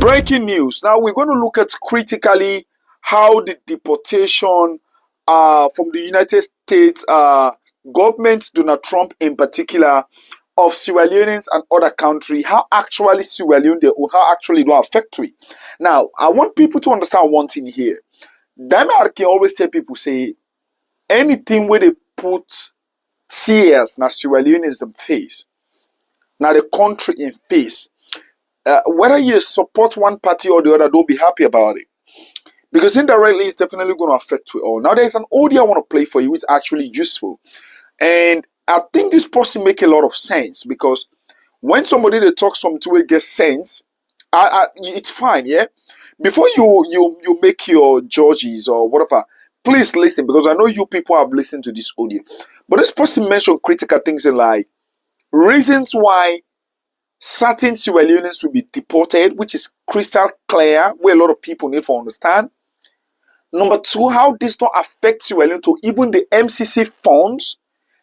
Breaking news. Now we're going to look at critically how the deportation from the United States government, Donald Trump in particular, of Sierra Leoneans and other countries, how actually Sierra Leone how actually do affect it. Now, I want people to understand one thing here. Denmark can always tell people, say, anything where they put tears na Sierra Leoneans in face, now the country in face. Whether you support one party or the other, don't be happy about it. Because indirectly, it's definitely going to affect you all. Now, there's an audio I want to play for you, which is actually useful. And I think this person make a lot of sense, because when somebody they talk something to get sense, it's fine, yeah? Before you make your judges or whatever, please listen, because I know you people have listened to this audio. But this person mentioned critical things like reasons why certain Sierra Leoneans will be deported, which is crystal clear, where a lot of people need to understand. Number two, how this don't affect Sierra Leone to even the MCC funds,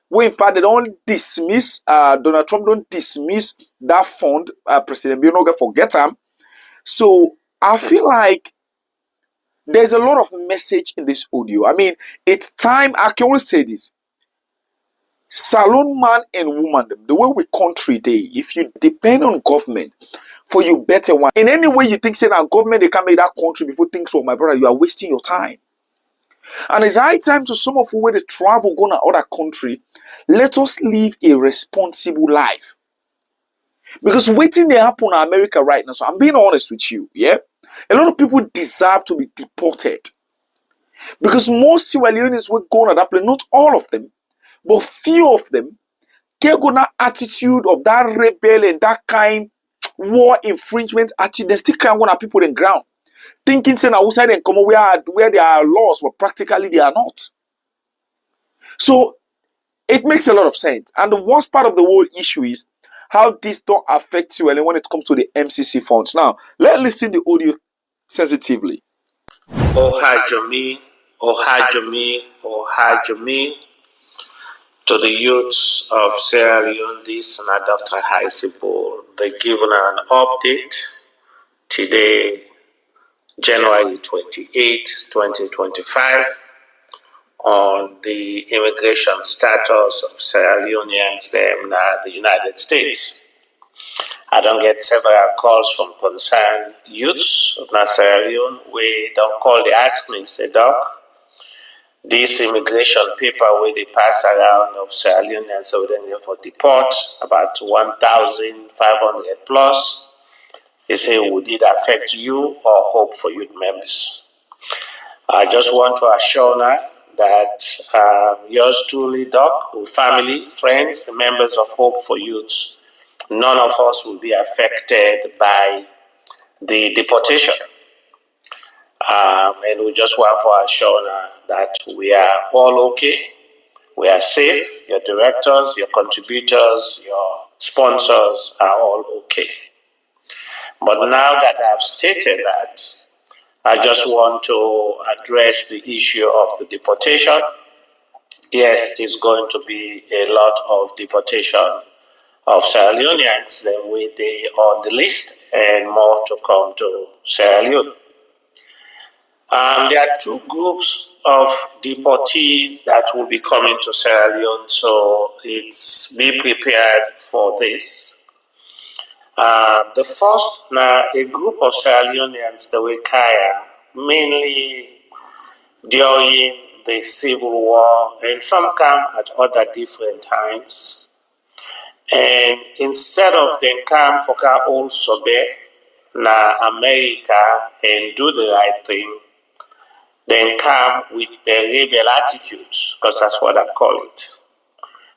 where in fact they don't dismiss, Donald Trump don't dismiss that fund, President Bill not forget them. So I feel like there's a lot of message in this audio. I mean, it's time, I can always say this. Salon man and woman, the way we country day, if you depend on government for you better one, in any way you think say that government they can make that country before things so, my brother, you are wasting your time. And it's high time to some of you where they travel go to other country, let us live a responsible life. Because waiting they happen in America right now, so I'm being honest with you, yeah? A lot of people deserve to be deported. Because most Sierra Leoneans will go to that place, not all of them, but few of them get that attitude of that rebel and that kind war infringement attitude. They still crying on people in ground, thinking saying outside and come where there are laws, but practically they are not. So it makes a lot of sense. And the worst part of the whole issue is how this don't affect you when it comes to the MCC funds. Now, let's listen to the audio sensitively. Oh Hajami, oh Hajami, oh Hajami. To the youths of Sierra Leone, this is Dr. Haisipo. They given an update today, January 28, 2025, on the immigration status of Sierra Leoneans in the United States. I don't get several calls from concerned youths of Sierra Leone. We don't call, they ask me, say, Doc, this immigration paper where they pass around of Sierra Leone and so then for deport about 1,500 plus. They say, would it affect you or Hope for Youth members? I just want to assure her that yours truly, Doc, family, friends, members of Hope for Youth, none of us will be affected by the deportation. And we just want to assure her that we are all okay, we are safe, your directors, your contributors, your sponsors are all okay. But now that I have stated that, I just want to address the issue of the deportation. Yes, it's going to be a lot of deportation of Sierra Leoneans, then they on the list, and more to come to Sierra Leone. There are two groups of deportees that will be coming to Sierra Leone, so be prepared for this. The first, a group of Sierra Leoneans that were Kaya, mainly during the Civil War, and some come at other different times. And instead of them come for old sobe na America and do the right thing, then come with the rebel attitude, because that's what I call it.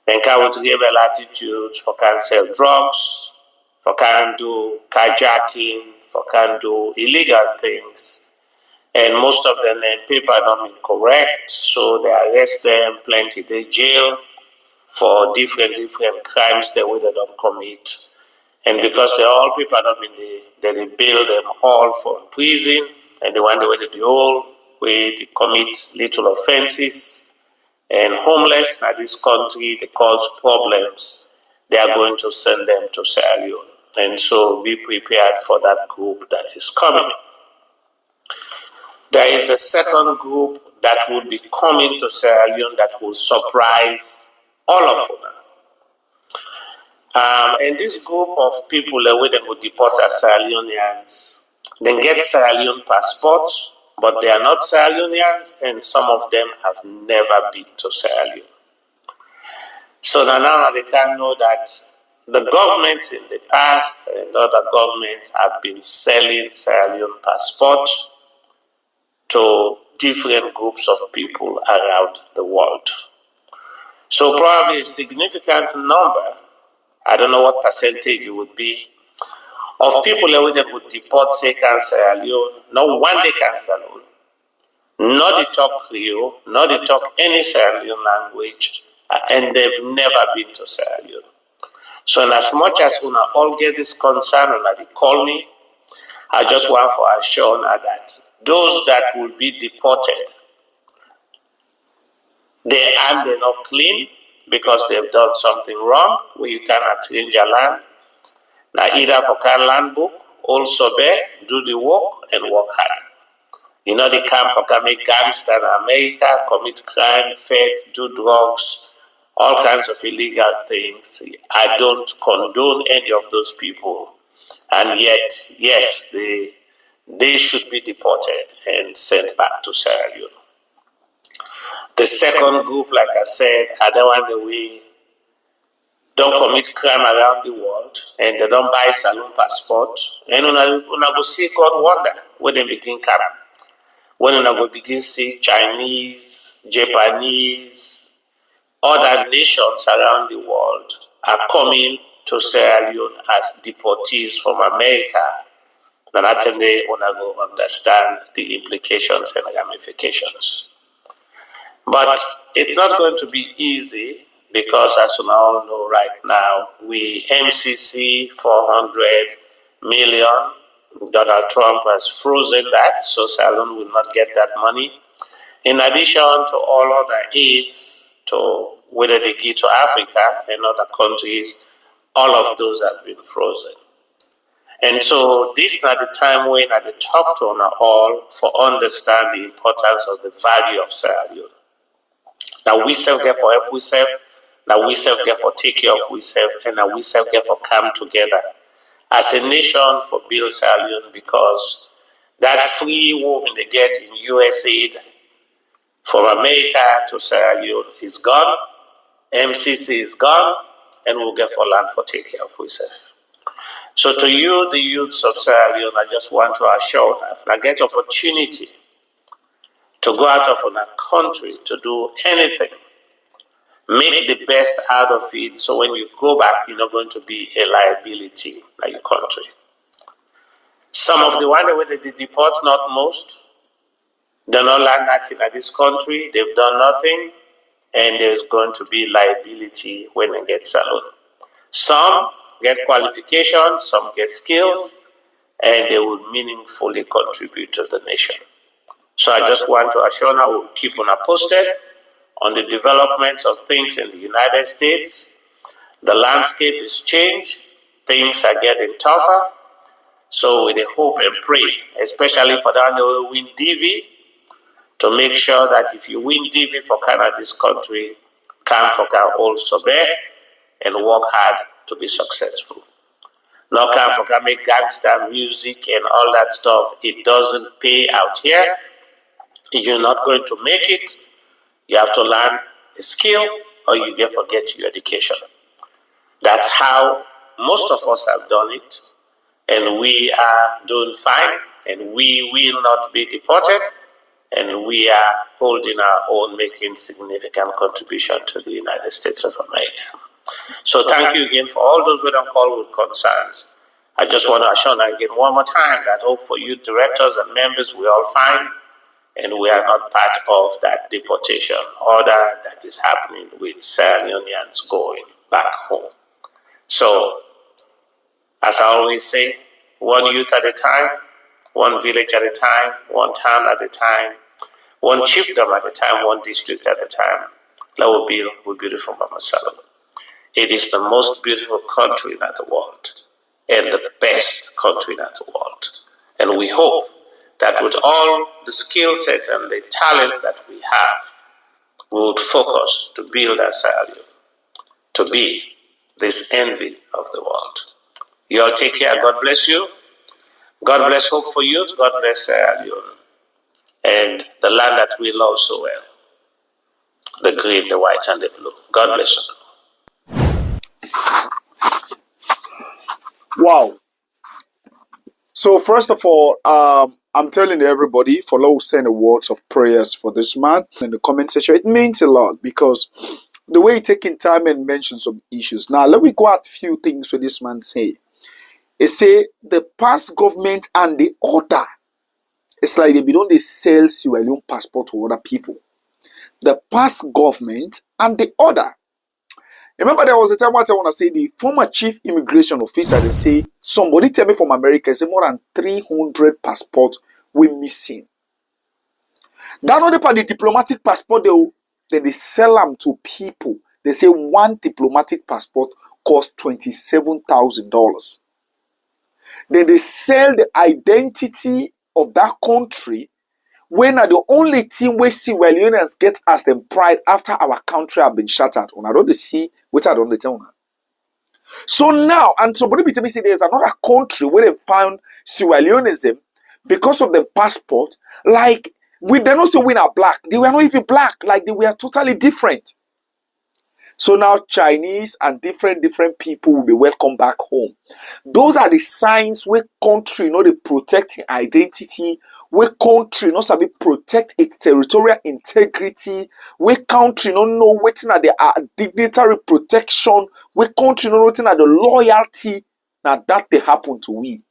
Then come with rebel attitude for can sell drugs, for can do carjacking, for can do illegal things. And most of them paper not incorrect, so they arrest them, plenty they jail for different crimes that they don't commit. And because they all people not been they bail them all from prison, and the one way they do all where they commit little offenses and homeless in this country, they cause problems, they are going to send them to Sierra Leone. And so be prepared for that group that is coming. There is a second group that will be coming to Sierra Leone that will surprise all of us. And this group of people where they will deport as Sierra Leoneans, they get Sierra Leone passports, but they are not Sierra Leoneans, and some of them have never been to Sierra Leone. So now they can know that the governments in the past and other governments have been selling Sierra Leone passports to different groups of people around the world. So probably a significant number, I don't know what percentage it would be, of people that would deport, say, Sierra Leone, not one day Sierra Leone, not they talk Creole, not they talk any Sierra Leone language, and they've never been to Sierra Leone. So in as much as we all get this concern and they call me, I just want to assure that those that will be deported, they're not clean because they've done something wrong where you cannot change your land. Now either for can land book, also there, do the work and work hard. You know, they come for can make gangster in America, commit crime, theft, do drugs, all kinds of illegal things. I don't condone any of those people. And yet, yes, they should be deported and sent back to Sierra Leone. The second group, like I said, are the one that we don't commit crime around the world and they don't buy saloon passport. And when I go see God wonder when they begin come. When I go begin see Chinese, Japanese, other nations around the world are coming to Sierra Leone as deportees from America. And I think they want to go understand the implications and ramifications. But it's not going to be easy because, as you all know right now, we MCC 400 million. Donald Trump has frozen that, so Sierra Leone will not get that money. In addition to all other aids, to whether they give to Africa and other countries, all of those have been frozen. And so this is not the time when I talk to on all for understand the importance of the value of Sierra Leone. Now we self get for help we self, now we self get for take care of we self, and now we self get for come together as a nation for build Sierra Leone, because that free woman they get in US aid from America to Sierra Leone is gone, MCC is gone, and we'll get for land for take care of ourselves. So to you, the youths of Sierra Leone, I just want to assure that if I get opportunity to go out of our country to do anything, make the best out of it, so when you go back, you're not going to be a liability in your country. Some of the ones that they deport, not most, they're not learn nothing at this country, they've done nothing, and there's going to be liability when they get salon. Some get qualifications, some get skills, and they will meaningfully contribute to the nation. So I just want to assure you, we'll keep on posted on the developments of things in the United States. The landscape is changed, things are getting tougher, so we hope and pray, especially for the who win DV, to make sure that if you win DV for Canada, this country, come for can also bear and work hard to be successful. Now come for can make gangster music and all that stuff. It doesn't pay out here. You're not going to make it. You have to learn a skill or you get forget your education. That's how most of us have done it. And we are doing fine, and we will not be deported, and we are holding our own, making significant contribution to the United States of America. So thank you again for all those who don't call with concerns. I just want to assure you again one more time that hope for you directors and members, we all fine, and we are not part of that deportation order that is happening with Sierra Leoneans going back home. So, as I always say, one youth at a time, one village at a time, one town at a time, one chiefdom at a time, one district at a time. That will build beautiful Mama Salom. It is the most beautiful country in the world. and the best country in the world. And we hope that with all the skill sets and the talents that we have, we would focus to build our Sierra Leone to be this envy of the world. You all take care. God bless you. God bless Hope for Youth. God bless Sierra Leone and the land that we love so well, the green, the white, and the blue. God bless you. Wow. So first of all, I'm telling everybody, follow, send the words of prayers for this man in the comment section. It means a lot because the way he taking time and mention some issues. Now let me go at a few things what this man say. He say the past government and the order. It's like they don't they sell Sierra Leone passport to other people. The past government and the order. Remember, there was a time what I want to say the former chief immigration officer, they say, somebody tell me from America, say more than 300 passports were missing. That not part the diplomatic passport, then they sell them to people. They say one diplomatic passport costs $27,000. Then they sell the identity of that country when are the only thing we see Sierra Leoneans get as them pride after our country have been shattered. I don't see what I don't tell now. So now, and somebody be tell me say there's another country where they found Sierra Leoneism because of the passport. Like we they not say we are black. They were not even black. Like they were totally different. So now Chinese and different people will be welcome back home. Those are the signs where country, they protect its identity, where country not sabi protect its territorial integrity, where country know waiting at the dignitary protection, where country know waiting at the loyalty. Now that they happen to we.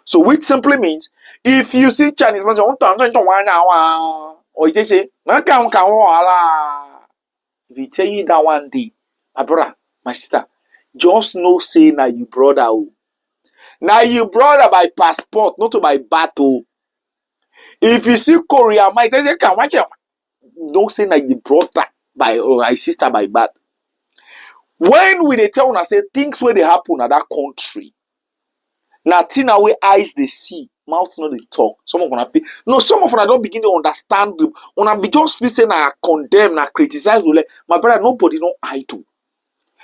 So which simply means if you see Chinese man say, or you say, if he tell you that one day, my brother, my sister, just know say na you brother. Now you brother by passport, not by battle. If you see Korea, my say can watch him. Don't say na you brother by or my sister by birth. When we they tell us say things where they happen at that country, now thing away eyes they see, mouth not they talk. Some of them no, some of them don't begin to understand them. When I be just listen, I condemn, I criticize. My brother, nobody know I do.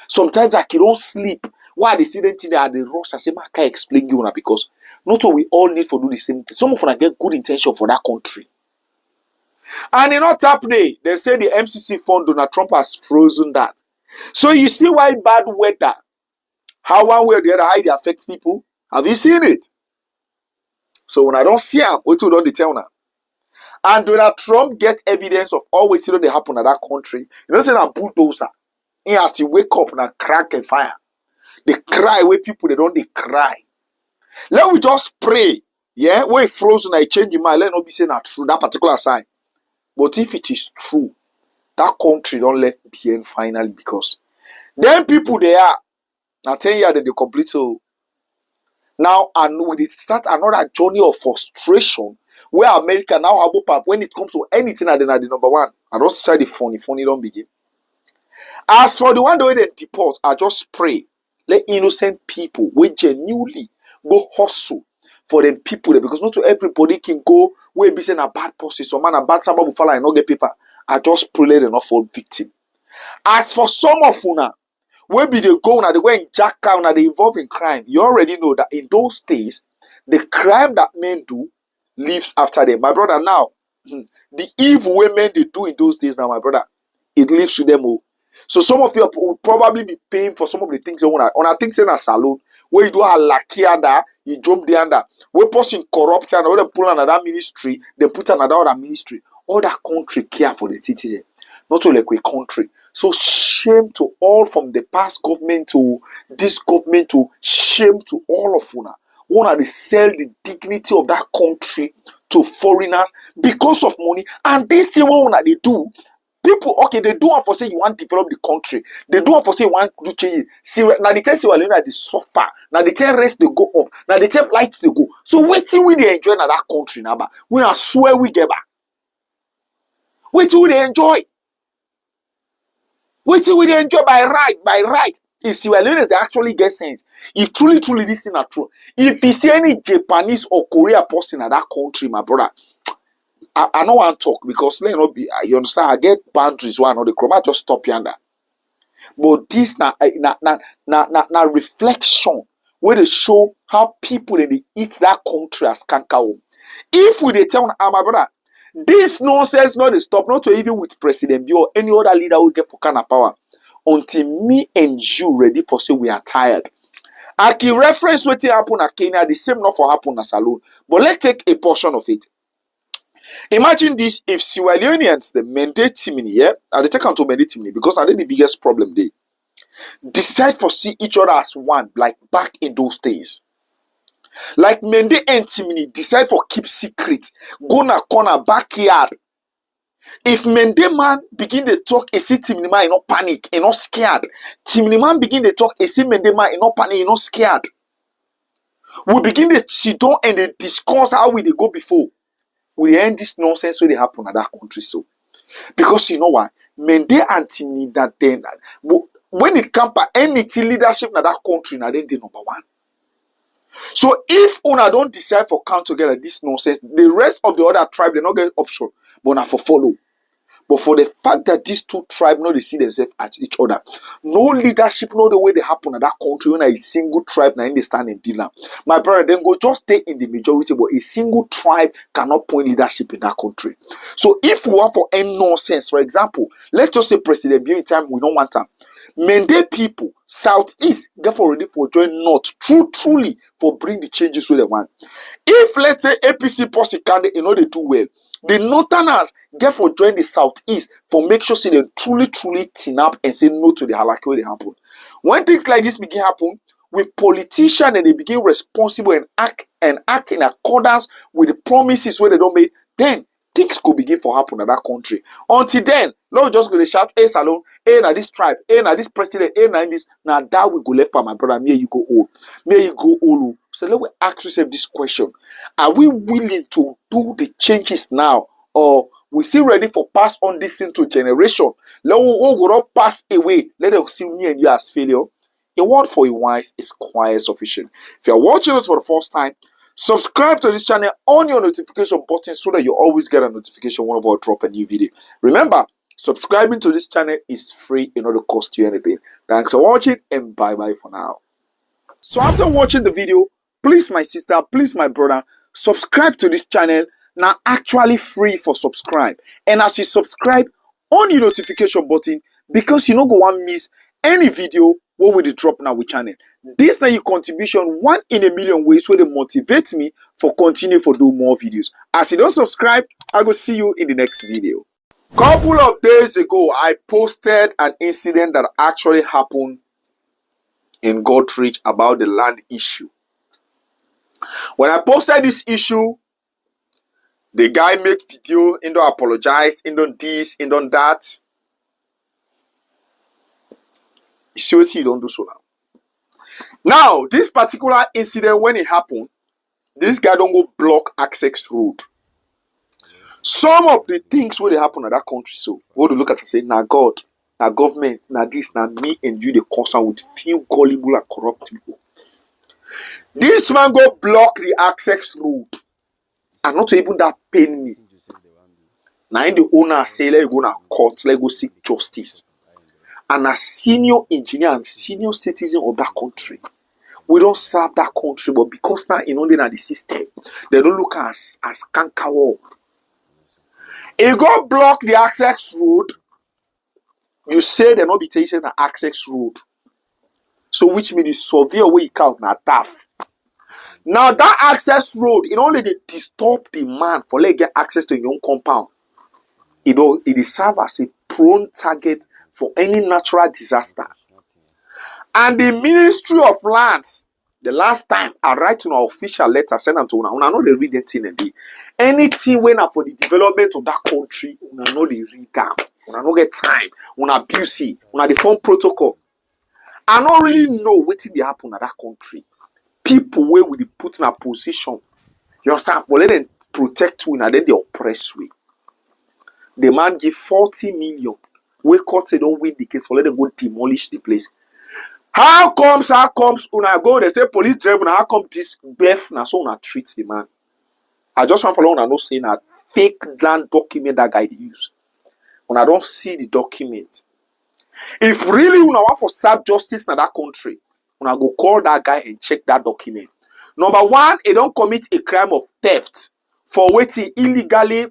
Sometimes I can't sleep. Why the student in there at the rush? I say, I can't explain you now because not all we all need to do the same thing. Some of them get good intention for that country. And in not happening, they say the MCC fund Donald Trump has frozen that. So you see why bad weather, how one way or the other, how it affects people. Have you seen it? So when I don't see them, what do they tell now? And Donald Trump get evidence of all what they happen at that country. You know, say that bulldozer. He has to wake up and crack a fire. They cry where people they don't they cry. Let we just pray. Yeah, where it frozen, I change your mind. Let not be saying that true, that particular sign. But if it is true, that country don't left behind finally because then people they are now 10 years that they complete so now and when it start another journey of frustration where America now have up when it comes to anything at the number one. I don't say the funny don't begin. As for the one the way they deport, I just pray. Let innocent people we genuinely go hustle for them people there because not to everybody can go where be saying a bad person, some man a bad somebody will fall and not get paper. I just pray let them not fall victim. As for some of una, where be they go now they go and jack out now they involved in crime. You already know that in those days, the crime that men do lives after them. My brother, now the evil way men they do in those days now, my brother, it lives with them all. So some of you will probably be paying for some of the things you want. On a things in a salon where you do a lakia that you jump there under. Where person corrupt and they pull another ministry, they put another ministry. All that country care for the citizen, not only like a country. So shame to all from the past government to this government to shame to all of una. Wanna they sell the dignity of that country to foreigners because of money, and this thing what they do. People, okay, they do want for say you want to develop the country. They do want for say you want to change it. See, now they tell Sierra Leone that they suffer. Now they tell rest they go up. Now they tell light they go. So wait till we they enjoy that country now. We are swear we get back. Wait till we they enjoy. Wait till we they enjoy by right. If Sierra Leoneans they actually get sense, if truly this thing are true, if you see any Japanese or Korea person in that country, my brother, I don't want to talk because let not be. You understand? I get boundaries. Why not the chroma just stop yonder. But this na reflection where they show how people in the eat that country as kankawo. If we they tell my brother, this nonsense not they stop, not to even with President Bill or any other leader will get for kind of power until me and you ready for say we are tired. I can reference what happened at Kenya, the same not for happen at Salone. But let's take a portion of it. Imagine this if Sierra Leoneans the mandate team in here, and they take on to mandate team because I think the biggest problem they decide for see each other as one, like back in those days. Like Mende and Timini decide for keep secret, go na corner backyard. If Mende man begin to talk, a see Timini man not panic, and not scared. Timini man begin to talk, a see Mende man not panic, and not scared. We begin to sit down and they discuss how we they go before. We end this nonsense where they happen at that country so. Because you know what? Mende and Timini that then when it comes to any leadership in that country, now then they number one. So if una don't decide for come together this nonsense, the rest of the other tribe they not get option, but not for follow. But for the fact that these two tribes know they see themselves at each other, no leadership know the way they happen in that country when a single tribe now in the stand in dealer. My brother, then go just stay in the majority, but a single tribe cannot point leadership in that country. So if we want for any nonsense, for example, let's just say President Bill in time we don't want them. Mende people, Southeast, get for ready for join North, truly for bring the changes with they want. If let's say APC policy candidate, you know they do well. The Northerners get for join the Southeast for make sure say they truly tin up and say no to the halakha where they happen. When things like this begin happen, with politicians and they begin responsible and act in accordance with the promises where they don't make, then things could begin for happen in that country. Until then, Lord just gonna shout, hey Salone, hey na this tribe, hey na this president, hey na this. Now that we go left for my brother, me you go old. Me you go old. So let me ask yourself this question. Are we willing to do the changes now? Or we still ready for pass on this into generation? Let we go pass away. Let us see me and you as failure. A word for a wise is quite sufficient. If you are watching us for the first time, subscribe to this channel on your notification button so that you always get a notification whenever I drop a new video. Remember, subscribing to this channel is free, it not cost you anything. Thanks for watching and bye bye for now. So after watching the video, please my sister, please my brother, subscribe to this channel. Now actually free for subscribe. And as you subscribe, on your notification button because you don't go and miss any video what will they drop now with channel. This now your contribution 1 in a million ways where they motivate me for continue for do more videos. As you don't subscribe, I will see you in the next video. Couple of days ago, I posted an incident that actually happened in Godrich about the land issue. When I posted this issue, the guy made video, he don't apologize, he don't this, he don't that. You see what he don't do so now. Now, this particular incident, when it happened, this guy don't go block access road. Some of the things where they happen in that country, so we to look at and say, now God, now government, now this, now me and you, the concern with few gullible and corrupt people. This man go block the access road, and not even that pain me. Now in the owner say, let go to court, let go seek justice. And a senior engineer and senior citizen of that country, we don't serve that country, but because now in only the system, they don't look as kankawo. If go block the access road, you say they not be taking the access road. So which means the surveyor will count na tough. Now that access road, it only they disturb the man for let get access to your own compound. It is serve as a prone target for any natural disaster. And the Ministry of Lands, the last time I write to an official letter, send them to una know they read that thing and anything when for the development of that country, una know they read them. Una no get time, una abuse it, una the form protocol. I don't really know what they happen at that country. People where we put in a position yourself, but let them protect you and then they oppress you. The man give 40 million. We court say don't win the case, for let them go demolish the place. How comes una go, they say police drive una, how come this birth na so una treat the man? I just want to follow una know say na fake land document that guy dey use. Una don't see the document. If really una want for serve justice in that country, una go call that guy and check that document. Number one, he don't commit a crime of theft for waiting illegally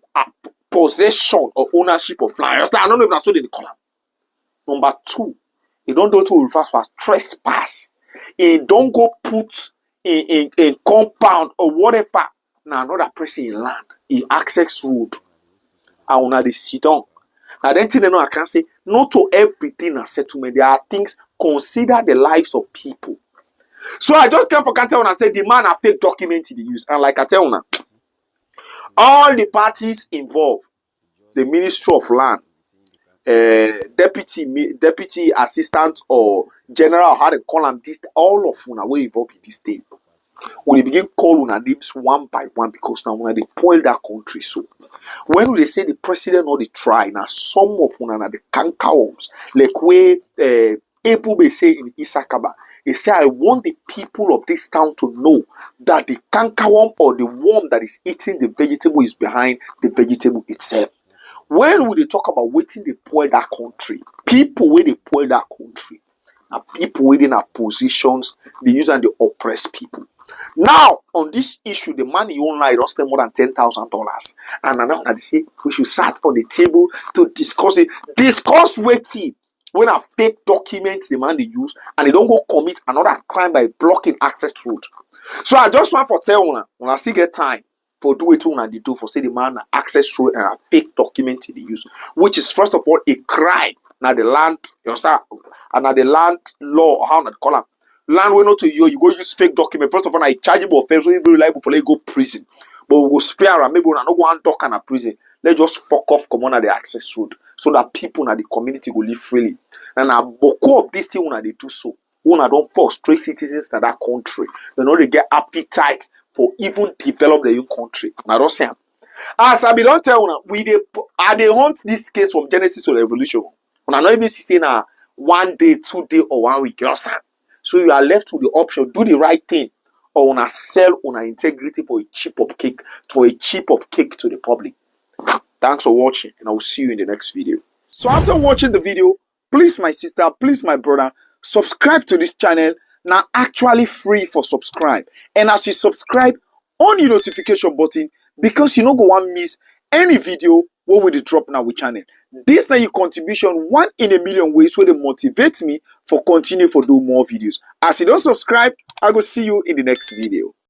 possession or ownership of land. I don't know if that's what they call him. Number two, he don't do to reverse for trespass. He don't go put in compound or whatever. Now another person in land, he access road, and una dey sit down. Now then thing I can say, not to everything a settlement. There are things, consider the lives of people. So I just came for tell una say the man a fake document he use. And like I tell una, all the parties involved, the Ministry of Land, deputy assistant or general, how they call them this, all of una were involved in this thing. We begin call una names one by one because now when they spoil that country. So when they say the president or the try, now some of una the cankerworms, like where Abu may say in Isakaba, he say, I want the people of this town to know that the cankerworm or the worm that is eating the vegetable is behind the vegetable itself. When we talk about waiting they spoil that country, people where they spoil that country, and people within our positions, they use and they oppress people. Now, on this issue, the money you online don't spend more than $10,000. And now they say we should sit on the table to discuss it. Discuss waiting when a fake documents the man they use and they don't go commit another crime by blocking access to road. So I just want for tell una, when I still get time for do it una they do for say the man access road and a fake document they use, which is first of all a crime. Now the land, you understand, and now the land law, how not call them. Land we know to you, you go use fake document. First of all, I chargeable offense, so very liable for let go prison. But we go spare and maybe we not go and talk in a prison. Let's just fuck off, come on at the access road so that people in the community will live freely. And a boko of this thing when they do so, when I don't frustrate citizens in that country, they know they get appetite for even develop their own country. And I don't say, as I be don't tell una, we they hunt this case from Genesis to Revolution. When I not even see now 1 day, 2 day, or 1 week, you understand? So you are left with the option, do the right thing, or wanna sell on integrity for a chip of cake to the public. Thanks for watching, and I will see you in the next video. So after watching the video, please my sister, please my brother, subscribe to this channel. Now actually free for subscribe. And as you subscribe, on your notification button because you don't go and miss any video what will they drop now with channel. This now your contribution 1 in a million ways where they motivate me for continue for do more videos. As you don't subscribe, I will see you in the next video.